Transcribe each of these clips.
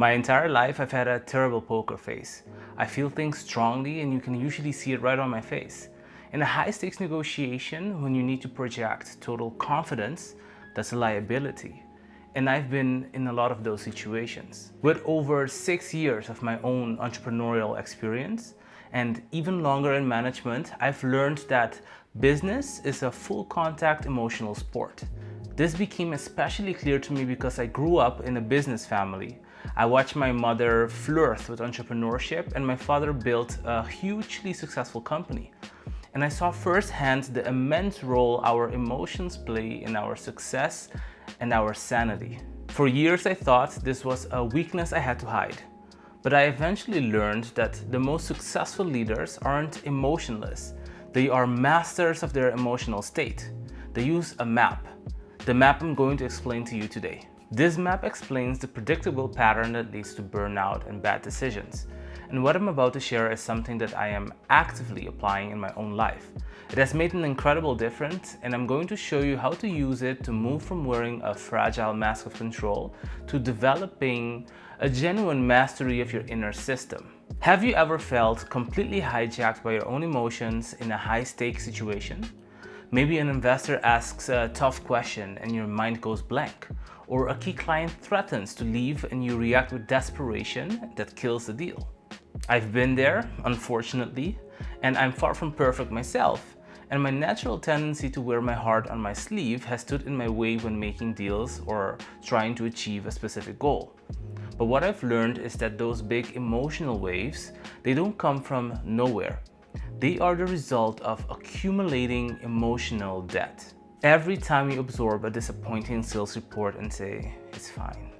My entire life, I've had a terrible poker face. I feel things strongly and you can usually see it right on my face. In a high-stakes negotiation, when you need to project total confidence, that's a liability. And I've been in a lot of those situations. With over 6 years of my own entrepreneurial experience and even longer in management, I've learned that business is a full contact emotional sport. This became especially clear to me because I grew up in a business family. I watched my mother flirt with entrepreneurship and my father built a hugely successful company. And I saw firsthand the immense role our emotions play in our success and our sanity. For years I thought this was a weakness I had to hide. But I eventually learned that the most successful leaders aren't emotionless. They are masters of their emotional state. They use a map. The map I'm going to explain to you today. This map explains the predictable pattern that leads to burnout and bad decisions. And what I'm about to share is something that I am actively applying in my own life. It has made an incredible difference, and I'm going to show you how to use it to move from wearing a fragile mask of control to developing a genuine mastery of your inner system. Have you ever felt completely hijacked by your own emotions in a high-stakes situation? Maybe an investor asks a tough question and your mind goes blank. Or a key client threatens to leave and you react with desperation that kills the deal. I've been there, unfortunately, and I'm far from perfect myself. And my natural tendency to wear my heart on my sleeve has stood in my way when making deals or trying to achieve a specific goal. But what I've learned is that those big emotional waves, they don't come from nowhere. They are the result of accumulating emotional debt. Every time you absorb a disappointing sales report and say, it's fine.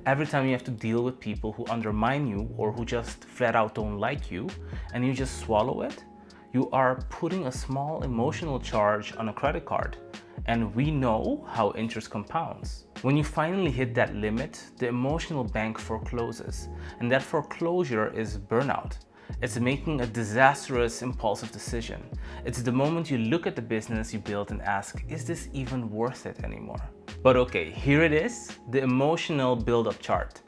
Every time you have to deal with people who undermine you or who just flat out don't like you, and you just swallow it, you are putting a small emotional charge on a credit card. And we know how interest compounds. When you finally hit that limit, the emotional bank forecloses. And that foreclosure is burnout. It's making a disastrous, impulsive decision. It's the moment you look at the business you built and ask, is this even worth it anymore? But okay, here it is, the emotional build-up chart.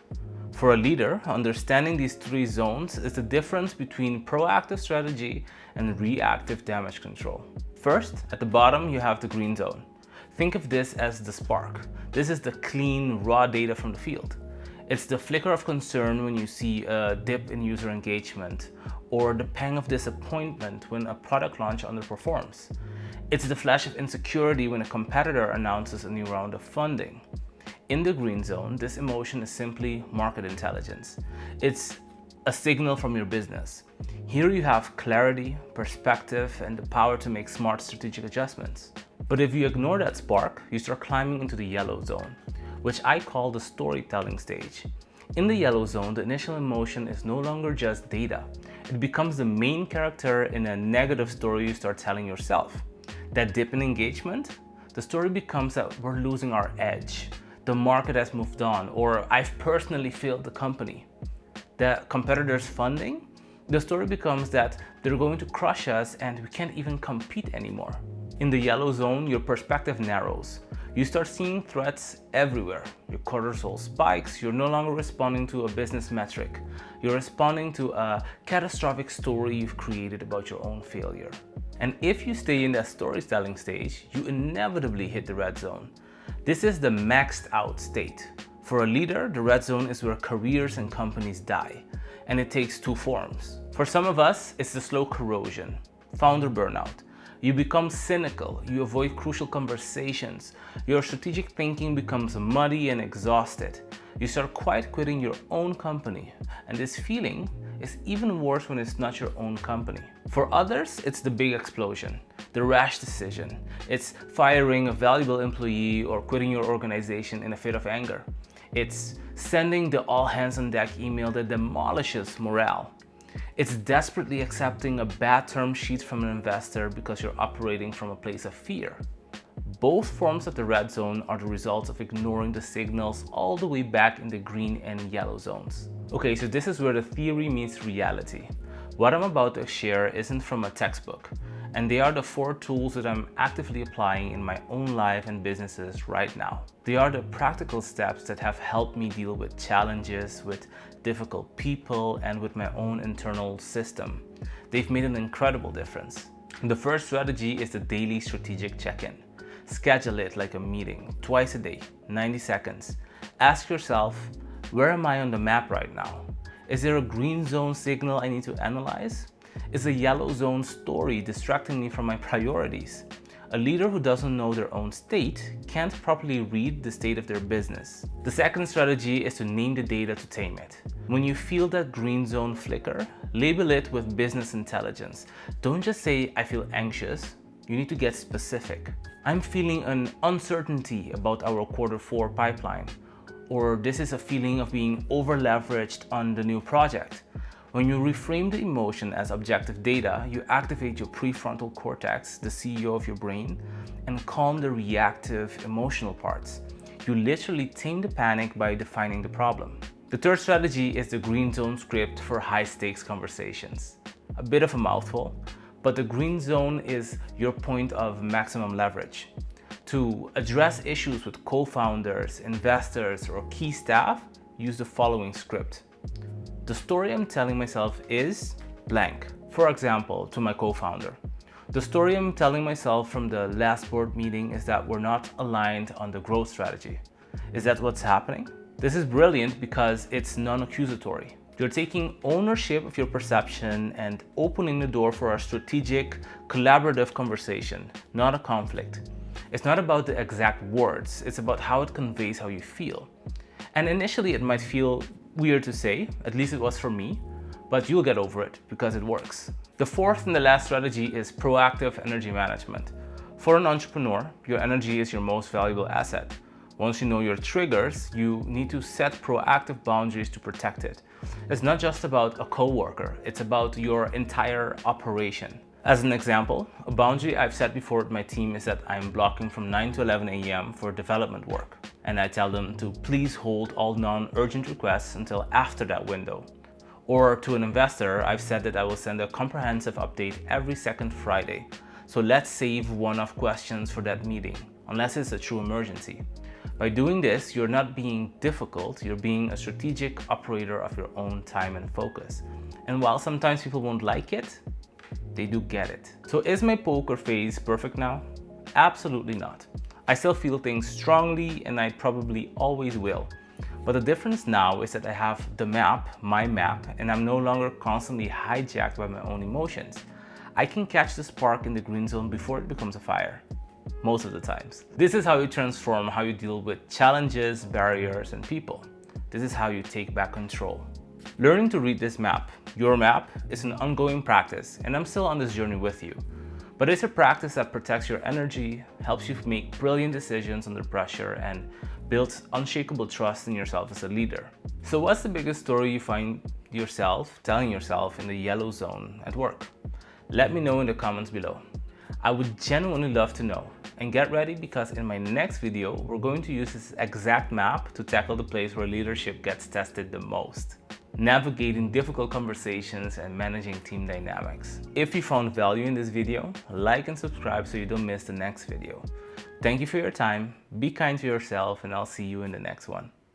For a leader, understanding these three zones is the difference between proactive strategy and reactive damage control. First, at the bottom, you have the green zone. Think of this as the spark. This is the clean, raw data from the field. It's the flicker of concern when you see a dip in user engagement, or the pang of disappointment when a product launch underperforms. It's the flash of insecurity when a competitor announces a new round of funding. In the green zone, this emotion is simply market intelligence. It's a signal from your business. Here you have clarity, perspective, and the power to make smart strategic adjustments. But if you ignore that spark, you start climbing into the yellow zone, which I call the storytelling stage. In the yellow zone, the initial emotion is no longer just data. It becomes the main character in a negative story you start telling yourself. That dip in engagement, the story becomes that we're losing our edge, the market has moved on, or I've personally failed the company. The competitor's funding, the story becomes that they're going to crush us and we can't even compete anymore. In the yellow zone, your perspective narrows. You start seeing threats everywhere. Your cortisol spikes, you're no longer responding to a business metric. You're responding to a catastrophic story you've created about your own failure. And if you stay in that storytelling stage, you inevitably hit the red zone. This is the maxed out state. For a leader, the red zone is where careers and companies die. And it takes two forms. For some of us, it's the slow corrosion, founder burnout. You become cynical, you avoid crucial conversations, your strategic thinking becomes muddy and exhausted. You start quiet quitting your own company, and this feeling is even worse when it's not your own company. For others, it's the big explosion, the rash decision. It's firing a valuable employee or quitting your organization in a fit of anger. It's sending the all hands on deck email that demolishes morale. It's desperately accepting a bad term sheet from an investor because you're operating from a place of fear. Both forms of the red zone are the result of ignoring the signals all the way back in the green and yellow zones. Okay, so this is where the theory meets reality. What I'm about to share isn't from a textbook. And they are the 4 tools that I'm actively applying in my own life and businesses right now. They are the practical steps that have helped me deal with challenges, with difficult people, and with my own internal system. They've made an incredible difference. The first strategy is the daily strategic check-in. Schedule it like a meeting, twice a day, 90 seconds. Ask yourself, where am I on the map right now? Is there a green zone signal I need to analyze? Is a yellow zone story distracting me from my priorities? A leader who doesn't know their own state can't properly read the state of their business. The second strategy is to name the data to tame it. When you feel that green zone flicker, label it with business intelligence. Don't just say, I feel anxious. You need to get specific. I'm feeling an uncertainty about our Q4 pipeline. Or this is a feeling of being over-leveraged on the new project. When you reframe the emotion as objective data, you activate your prefrontal cortex, the CEO of your brain, and calm the reactive emotional parts. You literally tame the panic by defining the problem. The third strategy is the green zone script for high-stakes conversations. A bit of a mouthful, but the green zone is your point of maximum leverage. To address issues with co-founders, investors, or key staff, use the following script. The story I'm telling myself is blank. For example, to my co-founder. The story I'm telling myself from the last board meeting is that we're not aligned on the growth strategy. Is that what's happening? This is brilliant because it's non-accusatory. You're taking ownership of your perception and opening the door for a strategic, collaborative conversation, not a conflict. It's not about the exact words, it's about how it conveys how you feel. And initially it might feel weird to say, at least it was for me, but you'll get over it because it works. The fourth and the last strategy is proactive energy management. For an entrepreneur, your energy is your most valuable asset. Once you know your triggers, you need to set proactive boundaries to protect it. It's not just about a coworker, it's about your entire operation. As an example, a boundary I've set before with my team is that I'm blocking from 9 to 11 a.m. for development work. And I tell them to please hold all non-urgent requests until after that window. Or to an investor, I've said that I will send a comprehensive update every second Friday. So let's save one-off questions for that meeting, unless it's a true emergency. By doing this, you're not being difficult, you're being a strategic operator of your own time and focus. And while sometimes people won't like it, they do get it. So is my poker face perfect now? Absolutely not. I still feel things strongly and I probably always will. But the difference now is that I have the map, my map, and I'm no longer constantly hijacked by my own emotions. I can catch the spark in the green zone before it becomes a fire. Most of the times. This is how you transform how you deal with challenges, barriers, and people. This is how you take back control. Learning to read this map, your map, is an ongoing practice, and I'm still on this journey with you. But it's a practice that protects your energy, helps you make brilliant decisions under pressure, and builds unshakable trust in yourself as a leader. So what's the biggest story you find yourself telling yourself in the yellow zone at work? Let me know in the comments below. I would genuinely love to know. And get ready because in my next video, we're going to use this exact map to tackle the place where leadership gets tested the most. Navigating difficult conversations and managing team dynamics. If you found value in this video, like and subscribe so you don't miss the next video. Thank you for your time, be kind to yourself, and I'll see you in the next one.